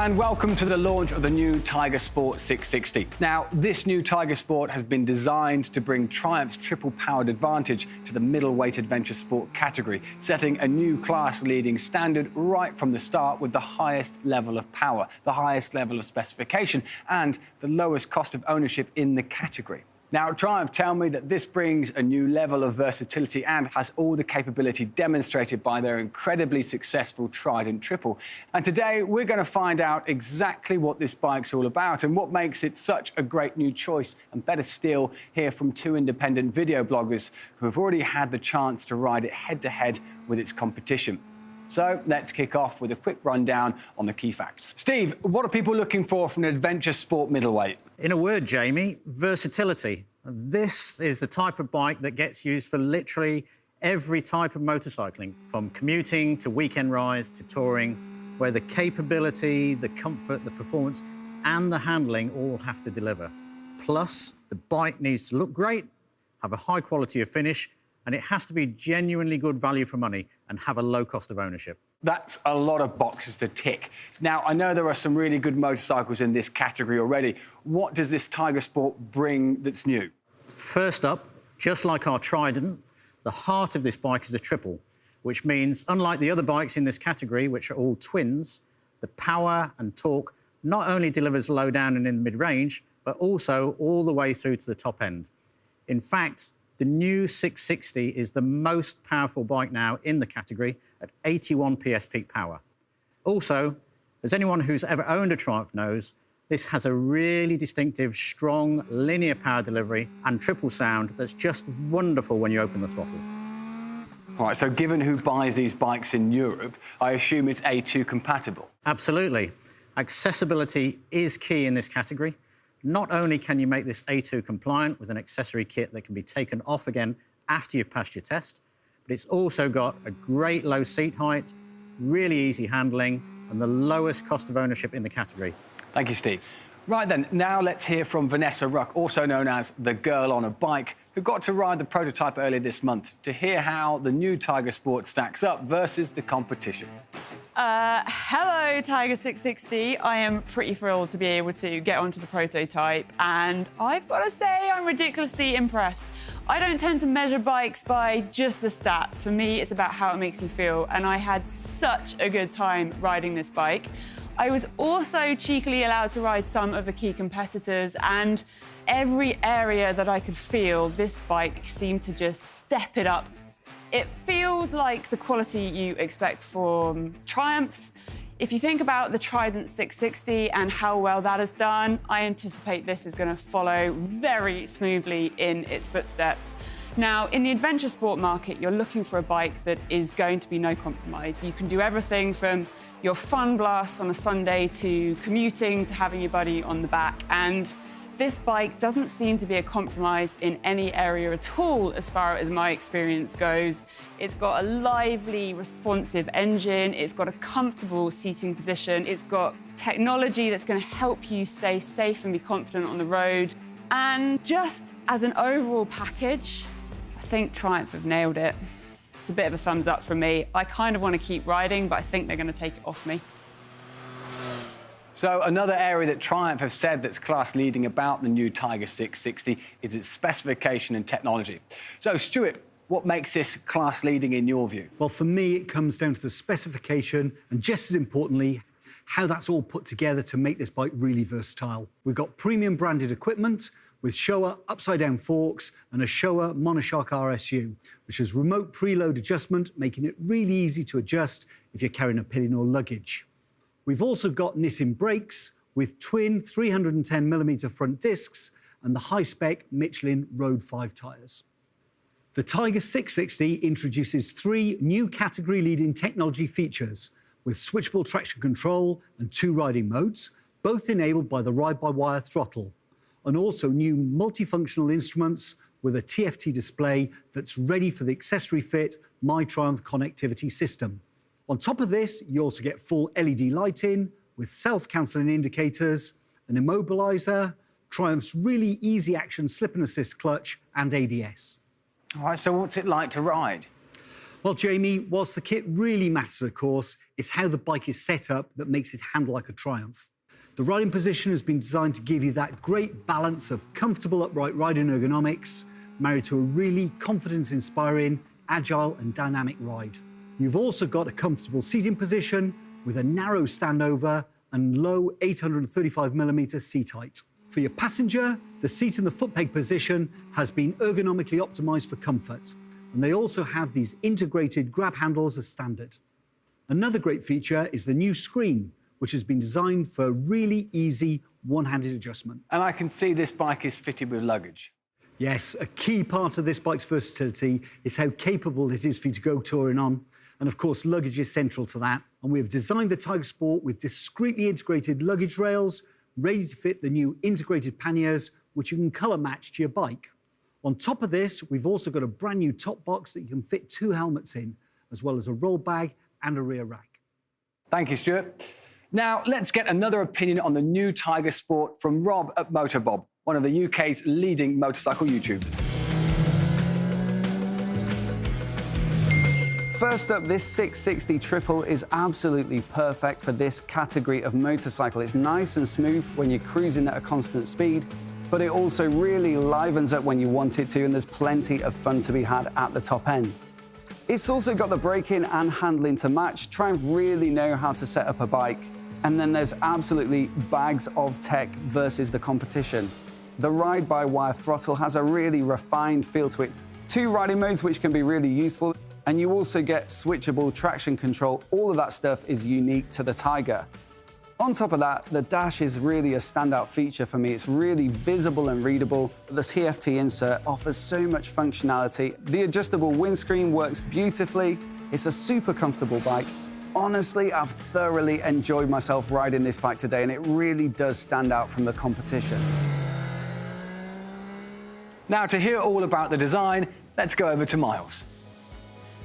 And welcome to the launch of the new Tiger Sport 660. Now, this new Tiger Sport has been designed to bring Triumph's triple-powered advantage to the middleweight adventure sport category, setting a new class-leading standard right from the start with the highest level of power, the highest level of specification, and the lowest cost of ownership in the category. Now, Triumph tell me that this brings a new level of versatility and has all the capability demonstrated by their incredibly successful Trident Triple. And today, we're going to find out exactly what this bike's all about and what makes it such a great new choice. And better still, hear from two independent video bloggers who have already had the chance to ride it head-to-head with its competition. So let's kick off with a quick rundown on the key facts. Steve, what are people looking for from an adventure sport middleweight? In a word, Jamie, versatility. This is the type of bike that gets used for literally every type of motorcycling, from commuting to weekend rides to touring, where the capability, the comfort, the performance and the handling all have to deliver. Plus, the bike needs to look great, have a high quality of finish, and it has to be genuinely good value for money and have a low cost of ownership. That's a lot of boxes to tick. Now, I know there are some really good motorcycles in this category already. What does this Tiger Sport bring that's new? First up, just like our Trident, the heart of this bike is a triple, which means, unlike the other bikes in this category, which are all twins, the power and torque not only delivers low down and in mid-range, but also all the way through to the top end. In fact, the new 660 is the most powerful bike now in the category at 81 PS peak power. Also, as anyone who's ever owned a Triumph knows, this has a really distinctive, strong, linear power delivery and triple sound that's just wonderful when you open the throttle. All right, so given who buys these bikes in Europe, I assume it's A2 compatible? Absolutely. Accessibility is key in this category. Not only can you make this A2 compliant with an accessory kit that can be taken off again after you've passed your test, but it's also got a great low seat height, really easy handling, and the lowest cost of ownership in the category. Thank you, Steve. Right then, now let's hear from Vanessa Ruck, also known as the Girl on a Bike, who got to ride the prototype earlier this month, to hear how the new Tiger Sport stacks up versus the competition. Hello, Tiger 660. I am pretty thrilled to be able to get onto the prototype, and I've got to say I'm ridiculously impressed. I don't tend to measure bikes by just the stats. For me, it's about how it makes you feel, and I had such a good time riding this bike. I was also cheekily allowed to ride some of the key competitors, and every area that I could feel, this bike seemed to just step it up. It feels like the quality you expect from Triumph. If you think about the Trident 660 and how well that has done, I anticipate this is going to follow very smoothly in its footsteps. Now, in the adventure sport market, you're looking for a bike that is going to be no compromise. You can do everything from your fun blasts on a Sunday to commuting to having your buddy on the back. And this bike doesn't seem to be a compromise in any area at all as far as my experience goes. It's got a lively, responsive engine, it's got a comfortable seating position, it's got technology that's going to help you stay safe and be confident on the road. And just as an overall package, I think Triumph have nailed it. It's a bit of a thumbs up from me. I kind of want to keep riding, but I think they're going to take it off me. So another area that Triumph have said that's class-leading about the new Tiger 660 is its specification and technology. So, Stuart, what makes this class-leading in your view? Well, for me, it comes down to the specification and, just as importantly, how that's all put together to make this bike really versatile. We've got premium branded equipment with Showa upside-down forks and a Showa Monoshock RSU, which has remote preload adjustment, making it really easy to adjust if you're carrying a pillion or luggage. We've also got Nissin brakes with twin 310mm front discs and the high-spec Michelin Road 5 tyres. The Tiger 660 introduces 3 new category-leading technology features with switchable traction control and 2 riding modes, both enabled by the ride-by-wire throttle, and also new multifunctional instruments with a TFT display that's ready for the accessory fit My Triumph connectivity system. On top of this, you also get full LED lighting with self-cancelling indicators, an immobiliser, Triumph's really easy action slip and assist clutch and ABS. All right, so what's it like to ride? Well, Jamie, whilst the kit really matters, of course, It's how the bike is set up that makes it handle like a Triumph. The riding position has been designed to give you that great balance of comfortable upright riding ergonomics, married to a really confidence-inspiring, agile and dynamic ride. You've also got a comfortable seating position with a narrow standover and low 835mm seat height. For your passenger, the seat in the foot peg position has been ergonomically optimized for comfort, and they also have these integrated grab handles as standard. Another great feature is the new screen, which has been designed for really easy one-handed adjustment. And I can see this bike is fitted with luggage. Yes, a key part of this bike's versatility is how capable it is for you to go touring on. And of course, luggage is central to that. And we have designed the Tiger Sport with discreetly integrated luggage rails, ready to fit the new integrated panniers, which you can colour match to your bike. On top of this, we've also got a brand new top box that you can fit 2 helmets in, as well as a roll bag and a rear rack. Thank you, Stuart. Now, let's get another opinion on the new Tiger Sport from Rob at Motorbob, one of the UK's leading motorcycle YouTubers. First up, this 660 Triple is absolutely perfect for this category of motorcycle. It's nice and smooth when you're cruising at a constant speed, but it also really livens up when you want it to, and there's plenty of fun to be had at the top end. It's also got the braking and handling to match. Triumph really know how to set up a bike. And then there's absolutely bags of tech versus the competition. The ride-by-wire throttle has a really refined feel to it. 2 riding modes, which can be really useful. And you also get switchable traction control. All of that stuff is unique to the Tiger. On top of that, the dash is really a standout feature for me. It's really visible and readable. The TFT insert offers so much functionality. The adjustable windscreen works beautifully. It's a super comfortable bike. Honestly, I've thoroughly enjoyed myself riding this bike today, and it really does stand out from the competition. Now, to hear all about the design, let's go over to Miles.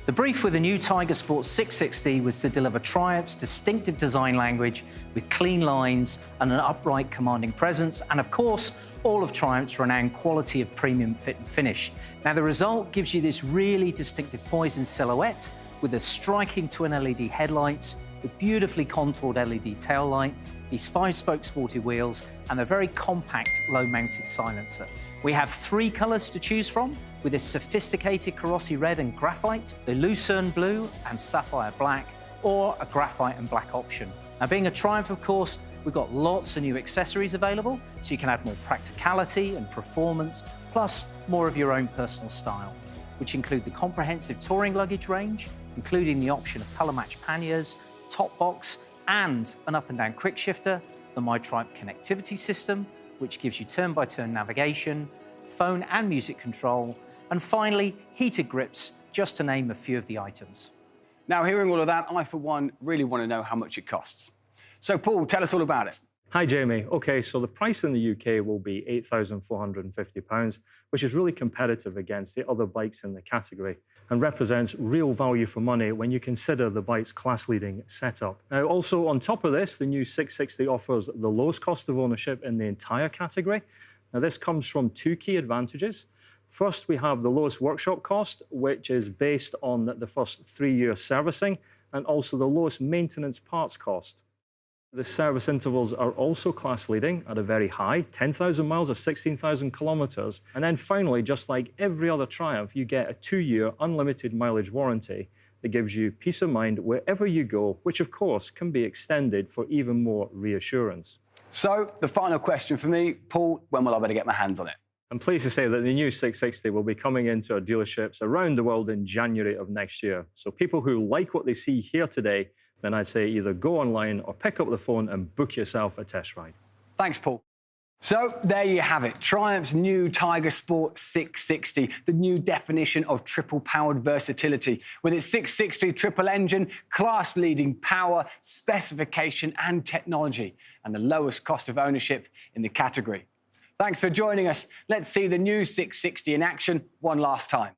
The brief with the new Tiger Sport 660 was to deliver Triumph's distinctive design language with clean lines and an upright, commanding presence, and of course, all of Triumph's renowned quality of premium fit and finish. Now, the result gives you this really distinctive poise and silhouette with the striking twin LED headlights, the beautifully contoured LED tail light, these 5-spoke sporty wheels, and the very compact low-mounted silencer. We have 3 colours to choose from, with this sophisticated Carrossi red and graphite, the Lucerne blue and sapphire black, or a graphite and black option. Now, being a Triumph, of course, we've got lots of new accessories available, so you can add more practicality and performance, plus more of your own personal style, which include the comprehensive touring luggage range, including the option of colour-matched panniers, top box, and an up and down quick shifter, the My Triumph connectivity system, which gives you turn-by-turn navigation, phone and music control, and finally, heated grips, just to name a few of the items. Now, hearing all of that, I, for one, really want to know how much it costs. So, Paul, tell us all about it. Hi, Jamie. OK, so the price in the UK will be £8,450, which is really competitive against the other bikes in the category and represents real value for money when you consider the bike's class-leading setup. Now, also on top of this, the new 660 offers the lowest cost of ownership in the entire category. Now, this comes from 2 key advantages. First, we have the lowest workshop cost, which is based on the first 3-year servicing, and also the lowest maintenance parts cost. The service intervals are also class-leading at a very high, 10,000 miles or 16,000 kilometres. And then finally, just like every other Triumph, you get a 2-year unlimited mileage warranty that gives you peace of mind wherever you go, which of course can be extended for even more reassurance. So, the final question for me, Paul, when will I better get my hands on it? I'm pleased to say that the new 660 will be coming into our dealerships around the world in January of next year. So people who like what they see here today, then I'd say either go online or pick up the phone and book yourself a test ride. Thanks, Paul. So there you have it, Triumph's new Tiger Sport 660, the new definition of triple-powered versatility. With its 660 triple engine, class-leading power, specification and technology, and the lowest cost of ownership in the category. Thanks for joining us. Let's see the new 660 in action one last time.